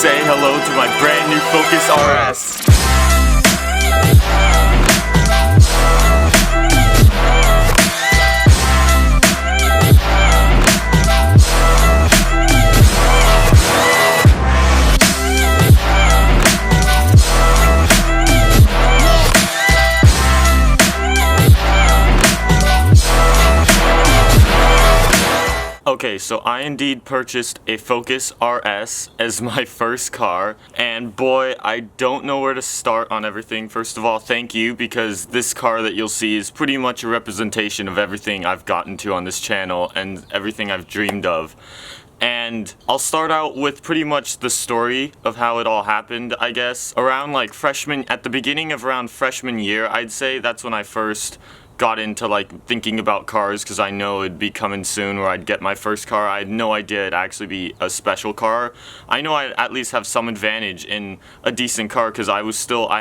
say hello to my brand new Focus RS. Okay, so I indeed purchased a Focus RS as my first car, and boy, I don't know where to start on everything. First of all, thank you, because this car that you'll see is pretty much a representation of everything I've gotten to on this channel and everything I've dreamed of. And I'll start out with pretty much the story of how it all happened, I guess. At the beginning of around freshman year, I'd say, that's when I first got into thinking about cars, because I know it'd be coming soon where I'd get my first car. I had no idea it'd actually be a special car. I know I'd at least have some advantage in a decent car, because I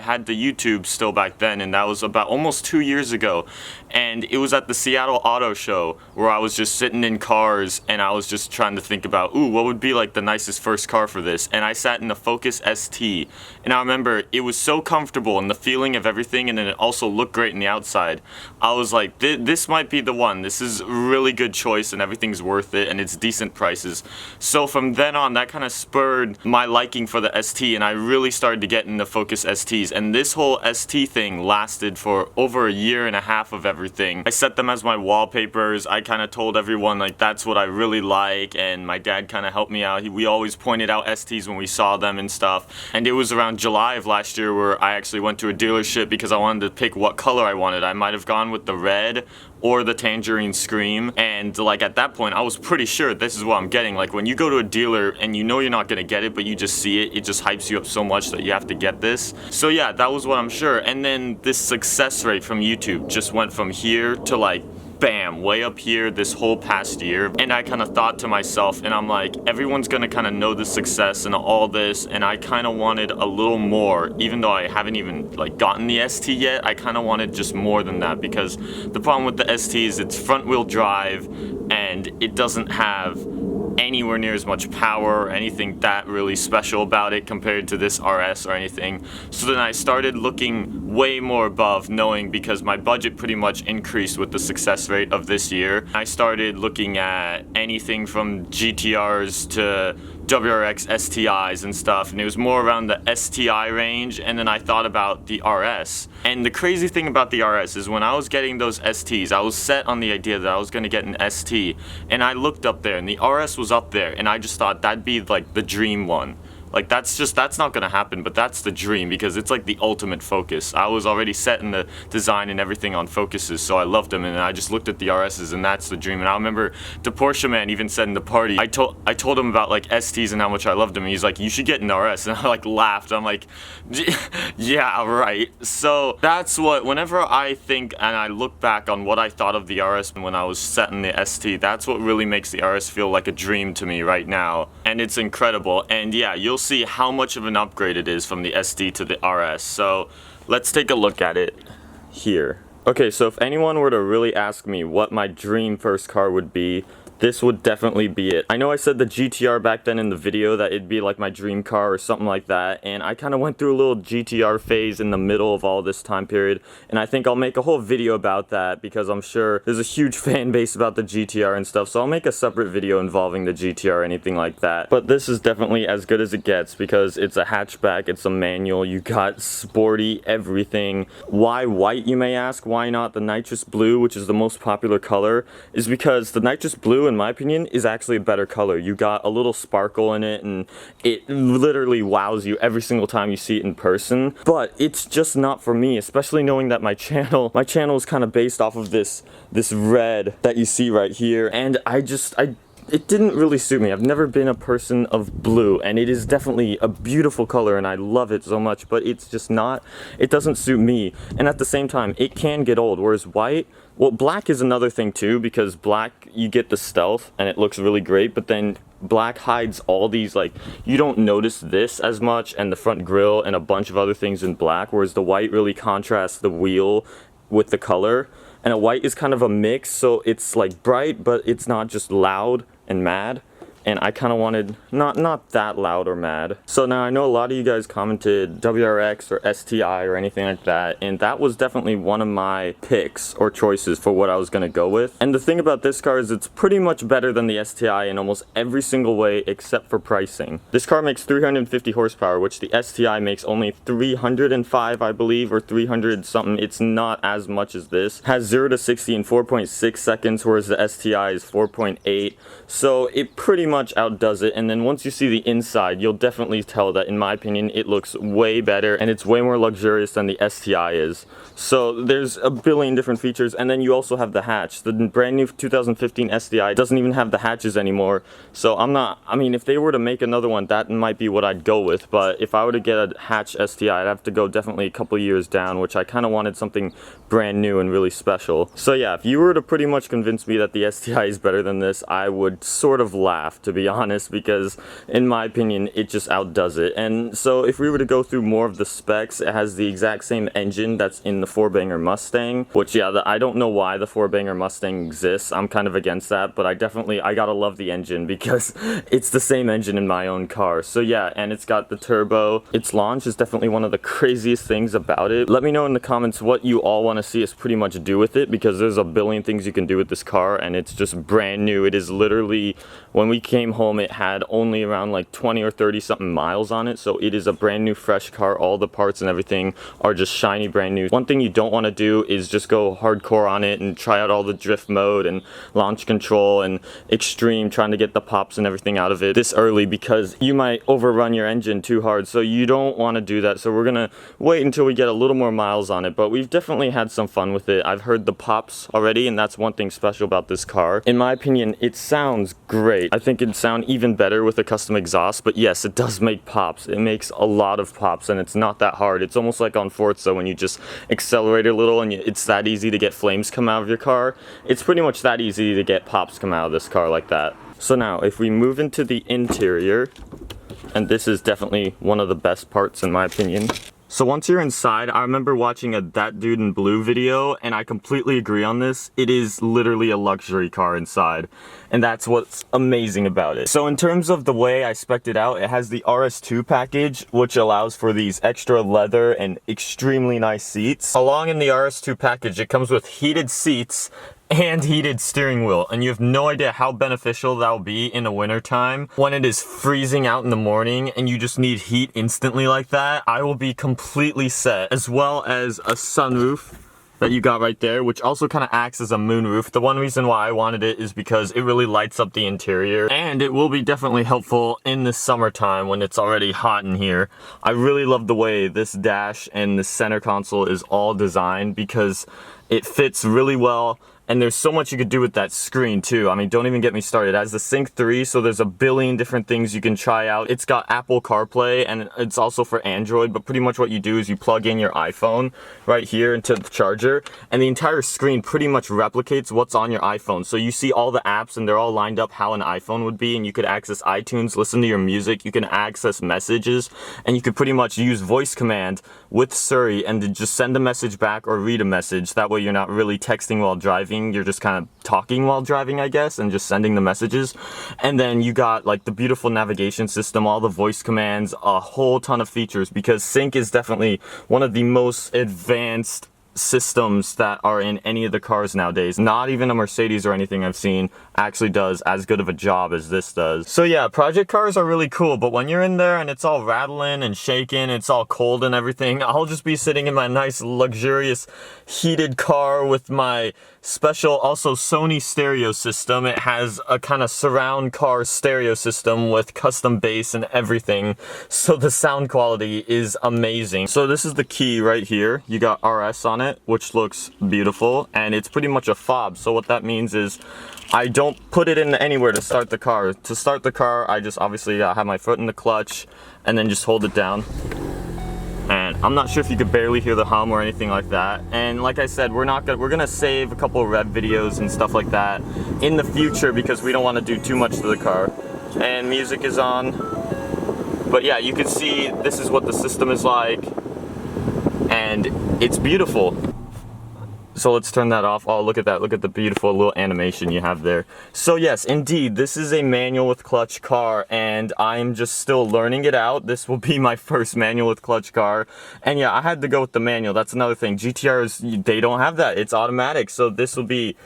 had the YouTube still back then, and that was about almost 2 years ago. And it was at the Seattle Auto Show where I was just sitting in cars and I was just trying to think about, ooh, what would be the nicest first car for this? And I sat in the Focus ST, and I remember it was so comfortable and the feeling of everything, and then it also looked great in the outside. I was like, this might be the one. This is a really good choice and everything's worth it and it's decent prices. So from then on, that kind of spurred my liking for the ST, and I really started to get into Focus STs. And this whole ST thing lasted for over a year and a half of everything. I set them as my wallpapers. I kind of told everyone that's what I really like, and my dad kind of helped me out. We always pointed out STs when we saw them and stuff. And it was around July of last year where I actually went to a dealership because I wanted to pick what color I wanted. I might have gone with the red or the tangerine scream, and at that point I was pretty sure this is what I'm getting. When you go to a dealer and you know you're not gonna get it, but you just see it, it just hypes you up so much that you have to get this. So yeah, that was what I'm sure. And then this success rate from YouTube just went from here to bam, way up here this whole past year. And I kind of thought to myself, and I'm like, everyone's gonna kind of know the success and all this, and I kind of wanted a little more. Even though I haven't even gotten the ST yet, I kind of wanted just more than that, because the problem with the ST is it's front wheel drive and it doesn't have anywhere near as much power or anything that really special about it compared to this RS or anything. So then I started looking way more above, knowing because my budget pretty much increased with the success rate of this year. I started looking at anything from GTRs to WRX STIs and stuff, and it was more around the STI range. And then I thought about the RS. And the crazy thing about the RS is when I was getting those STs, I was set on the idea that I was going to get an ST, and I looked up there and the RS was up there, and I just thought that'd be the dream one. That's not gonna happen, but that's the dream, because it's the ultimate Focus. I was already set in the design and everything on Focuses, so I loved them, and I just looked at the RSs, and that's the dream. And I remember the Porsche man even said in the party, I told him about STs and how much I loved them, and he's like, you should get an RS, and I laughed. I'm like, yeah, right. So that's what, whenever I think and I look back on what I thought of the RS when I was set in the ST, that's what really makes the RS feel like a dream to me right now, and it's incredible. And yeah, you'll see how much of an upgrade it is from the ST to the RS. So let's take a look at it here. Okay, so if anyone were to really ask me what my dream first car would be, this would definitely be it. I know I said the GTR back then in the video, that it'd be my dream car or something like that, and I kind of went through a little GTR phase in the middle of all this time period, and I think I'll make a whole video about that, because I'm sure there's a huge fan base about the GTR and stuff, so I'll make a separate video involving the GTR or anything like that. But this is definitely as good as it gets, because it's a hatchback, it's a manual, you got sporty everything. Why white, you may ask? Why not the nitrous blue, which is the most popular color? Is because the nitrous blue, in my opinion, is actually a better color. You got a little sparkle in it, and it literally wows you every single time you see it in person. But it's just not for me, especially knowing that my channel is kind of based off of this red that you see right here, and it didn't really suit me. I've never been a person of blue, and it is definitely a beautiful color and I love it so much, but it's just not, it doesn't suit me. And at the same time, it can get old, whereas white, well, black is another thing too, because black, you get the stealth and it looks really great, but then black hides all these, you don't notice this as much, and the front grille and a bunch of other things in black, whereas the white really contrasts the wheel with the color. And a white is kind of a mix, so it's bright, but it's not just loud and mad. and I kind of wanted not that loud or mad. So now I know a lot of you guys commented WRX or STI or anything like that, and that was definitely one of my picks or choices for what I was gonna go with. And the thing about this car is it's pretty much better than the STI in almost every single way except for pricing. This car makes 350 horsepower, which the STI makes only 305, I believe, or 300 something. It's not as much as this. Has 0 to 60 in 4.6 seconds, whereas the STI is 4.8. So it pretty much outdoes it. And then once you see the inside, you'll definitely tell that, in my opinion, it looks way better and it's way more luxurious than the STI is. So there's a billion different features, and then you also have the hatch. The brand new 2015 STI doesn't even have the hatches anymore. So I mean, if they were to make another one, that might be what I'd go with. But if I were to get a hatch STI, I'd have to go definitely a couple years down, which I kind of wanted something brand new and really special. So yeah, if you were to pretty much convince me that the STI is better than this, I would sort of laugh, to be honest, because in my opinion, it just outdoes it. And so if we were to go through more of the specs, it has the exact same engine that's in the 4-banger Mustang, which yeah, I don't know why the 4-banger Mustang exists. I'm kind of against that, but I gotta love the engine because it's the same engine in my own car. So yeah, and it's got the turbo. Its launch is definitely one of the craziest things about it. Let me know in the comments what you all want to see us pretty much do with it, because there's a billion things you can do with this car, and it's just brand new. It is literally, when we came home, it had only around like 20 or 30 something miles on it, so it is a brand new fresh car. All the parts and everything are just shiny brand new. One thing you don't want to do is just go hardcore on it and try out all the drift mode and launch control and extreme, trying to get the pops and everything out of it this early, because you might overrun your engine too hard. So you don't want to do that. So we're gonna wait until we get a little more miles on it, but we've definitely had some fun with it. I've heard the pops already, and that's one thing special about this car. In my opinion, it sounds great. I think it'd sound even better with a custom exhaust, but yes, it does make pops. It makes a lot of pops, and it's not that hard. It's almost like on Forza when you just accelerate a little and it's that easy to get flames come out of your car. It's pretty much that easy to get pops come out of this car like that. So now, if we move into the interior, and this is definitely one of the best parts in my opinion. So once you're inside, I remember watching a That Dude in Blue video, and I completely agree on this. It is literally a luxury car inside, and that's what's amazing about it. So in terms of the way I spec'd it out, it has the RS2 package, which allows for these extra leather and extremely nice seats. Along in the RS2 package, it comes with heated seats and heated steering wheel, and you have no idea how beneficial that will be in the winter time when it is freezing out in the morning and you just need heat instantly like that. I will be completely set, as well as a sunroof that you got right there, which also kind of acts as a moonroof. The one reason why I wanted it is because it really lights up the interior, and it will be definitely helpful in the summertime when it's already hot in here. I really love the way this dash and the center console is all designed, because it fits really well. And there's so much you could do with that screen too. I mean, don't even get me started. It has the Sync 3, so there's a billion different things you can try out. It's got Apple CarPlay, and it's also for Android, but pretty much what you do is you plug in your iPhone right here into the charger, and the entire screen pretty much replicates what's on your iPhone. So you see all the apps, and they're all lined up how an iPhone would be, and you could access iTunes, listen to your music, you can access messages, and you could pretty much use voice command with Siri and to just send a message back or read a message. That way you're not really texting while driving. You're just kind of talking while driving, I guess, and just sending the messages. And then you got like the beautiful navigation system, all the voice commands, a whole ton of features, because Sync is definitely one of the most advanced systems that are in any of the cars nowadays. Not even a Mercedes or anything I've seen actually does as good of a job as this does. So yeah, project cars are really cool, but when you're in there and it's all rattling and shaking, it's all cold and everything, I'll just be sitting in my nice luxurious heated car with my special also Sony stereo system. It has a kind of surround car stereo system with custom bass and everything, so the sound quality is amazing. So this is the key right here. You got RS on it, which looks beautiful, and it's pretty much a fob. So what that means is I don't put it in anywhere to start the car. To start the car, I just obviously have my foot in the clutch and then just hold it down. And I'm not sure if you could barely hear the hum or anything like that. And like I said, we're gonna save a couple of rev videos and stuff like that in the future, because we don't want to do too much to the car. And music is on. But yeah, you can see this is what the system is like, and it's beautiful. So let's turn that off. Oh, look at that. Look at the beautiful little animation you have there. So yes, indeed, this is a manual with clutch car, and I'm just still learning it out. This will be my first manual with clutch car. And yeah, I had to go with the manual. That's another thing. GTRs, they don't have that. It's automatic. So this will be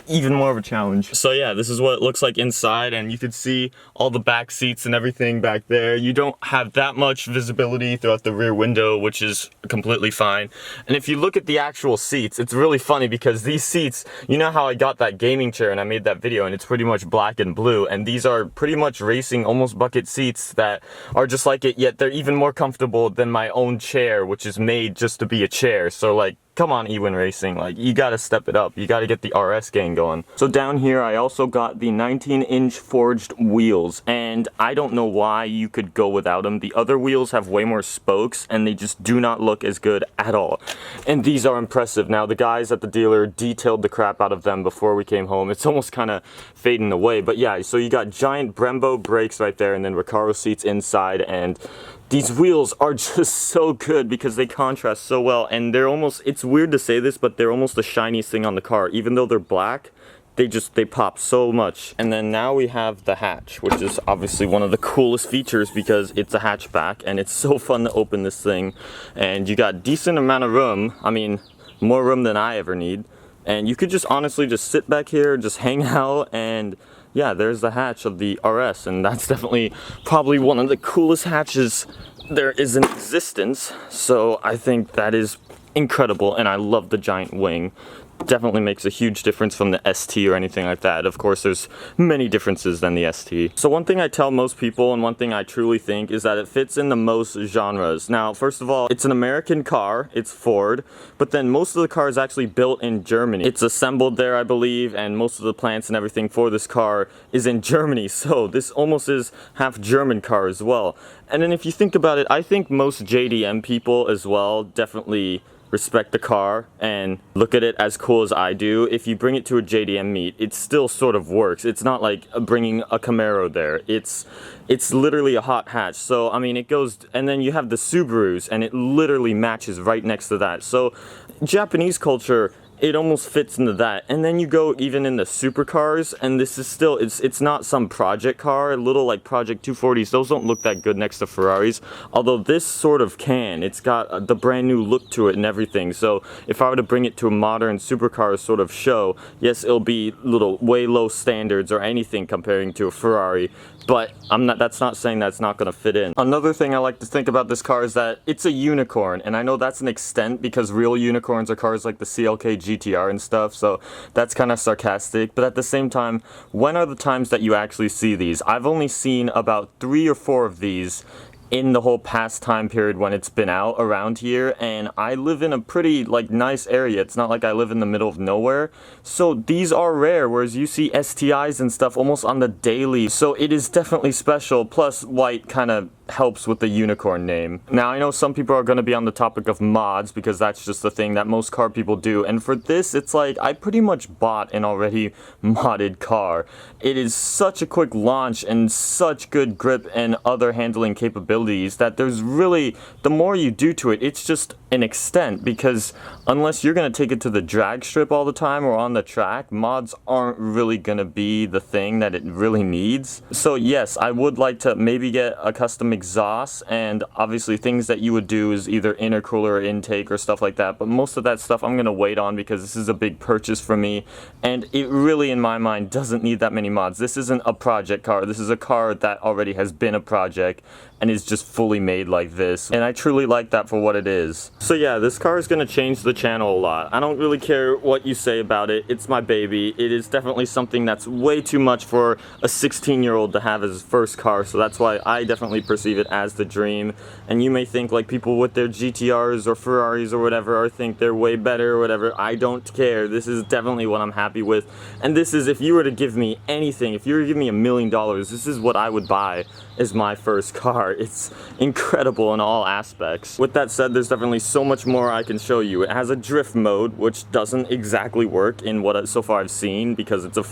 even more of a challenge. So yeah, this is what it looks like inside, and you can see all the back seats and everything back there. You don't have that much visibility throughout the rear window, which is completely fine. And if you look at the actual seats, it's really funny because these seats, you know how I got that gaming chair and I made that video and it's pretty much black and blue, and these are pretty much racing, almost bucket seats that are just like it, yet they're even more comfortable than my own chair, which is made just to be a chair. So like, come on, Ewin Racing, like, you gotta step it up. You gotta get the RS gang going. So down here, I also got the 19-inch forged wheels, and I don't know why you could go without them. The other wheels have way more spokes, and they just do not look as good at all. And these are impressive. Now, the guys at the dealer detailed the crap out of them before we came home. It's almost kind of fading away, but yeah, so you got giant Brembo brakes right there, and then Recaro seats inside, and these wheels are just so good because they contrast so well, and they're almost, it's weird to say this, but they're almost the shiniest thing on the car. Even though they're black, they pop so much. And then now we have the hatch, which is obviously one of the coolest features because it's a hatchback, and it's so fun to open this thing. And you got decent amount of room. I mean, more room than I ever need. And you could just honestly just sit back here, just hang out, and yeah, there's the hatch of the RS, and that's definitely probably one of the coolest hatches there is in existence. So I think that is incredible, and I love the giant wing. Definitely makes a huge difference from the ST or anything like that. Of course, there's many differences than the ST. So one thing I tell most people, and one thing I truly think, is that it fits in the most genres. Now, first of all, it's an American car, it's Ford, but then most of the car is actually built in Germany. It's assembled there, I believe, and most of the plants and everything for this car is in Germany. So this almost is half German car as well. And then if you think about it, I think most JDM people as well definitely respect the car and look at it as cool as I do. If you bring it to a JDM meet, it still sort of works. It's not like bringing a Camaro there. It's literally a hot hatch. So I mean, it goes, and then you have the Subarus, and it literally matches right next to that. So Japanese culture, it almost fits into that. And then you go even in the supercars, and this is still, it's not some project car, little like Project 240s, those don't look that good next to Ferraris, although this sort of can. It's got the brand new look to it and everything. So if I were to bring it to a modern supercar sort of show, yes, it'll be little way low standards or anything comparing to a Ferrari, but that's not saying that's not gonna fit in. Another thing I like to think about this car is that it's a unicorn, and I know that's an extent because real unicorns are cars like the CLK GTR and stuff, so that's kind of sarcastic, but at the same time, when are the times that you actually see these? I've only seen about 3 or 4 of these in the whole past time period when it's been out around here, and I live in a pretty like nice area. It's not like I live in the middle of nowhere, so these are rare, whereas you see STIs and stuff almost on the daily, so it is definitely special. Plus white kind of helps with the unicorn name. Now I know some people are going to be on the topic of mods because that's just the thing that most car people do, and for this it's like I pretty much bought an already modded car. It is such a quick launch and such good grip and other handling capabilities that there's really, the more you do to it, it's just an extent, because unless you're going to take it to the drag strip all the time or on the track, mods aren't really going to be the thing that it really needs. So yes, I would like to maybe get a custom exhaust, and obviously things that you would do is either intercooler or intake or stuff like that, but most of that stuff I'm going to wait on because this is a big purchase for me, and it really in my mind doesn't need that many mods. This isn't a project car, this is a car that already has been a project and is just fully made like this, and I truly like that for what it is. So yeah, this car is going to change the channel a lot. I don't really care what you say about it. It's my baby. It is definitely something that's way too much for a 16-year-old to have as his first car, so that's why I definitely perceive it as the dream. And you may think like people with their GTRs or Ferraris or whatever, or think they're way better or whatever. I don't care. This is definitely what I'm happy with, and this is, if you were to give me anything, if you were to give me $1 million, this is what I would buy as my first car. It's incredible in all aspects. With that said, there's definitely so much more I can show you. It has a drift mode, which doesn't exactly work in what so far I've seen because it's a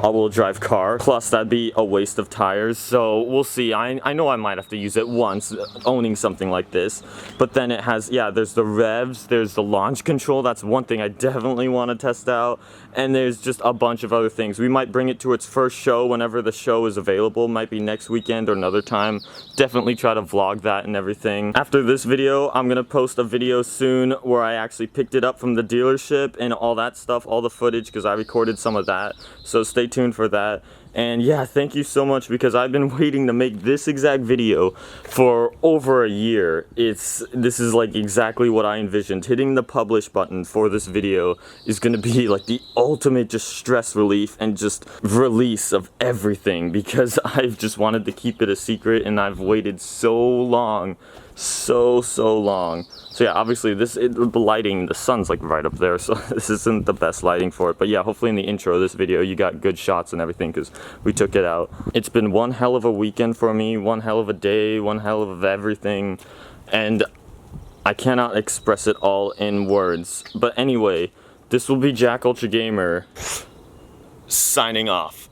all-wheel drive car. Plus, that'd be a waste of tires. So we'll see. I know I might have to use it once owning something like this. But then it has, yeah, there's the revs, there's the launch control. That's one thing I definitely want to test out. And there's just a bunch of other things. We might bring it to its first show whenever the show is available. Might be next weekend or another time. Definitely try to vlog that and everything. After this video, I'm gonna post a video soon where I actually picked it up from the dealership and all that stuff, all the footage, because I recorded some of that. So stay tuned for that. And yeah, thank you so much, because I've been waiting to make this exact video for over a year. This is like exactly what I envisioned. Hitting the publish button for this video is gonna be like the ultimate just stress relief and just release of everything, because I've just wanted to keep it a secret and I've waited so long. So long. So yeah, obviously the lighting, the sun's like right up there, so this isn't the best lighting for it. But yeah, hopefully in the intro of this video you got good shots and everything, because we took it out. It's been one hell of a weekend for me, one hell of a day, one hell of everything, and I cannot express it all in words. But anyway, this will be JackUltraGamerr signing off.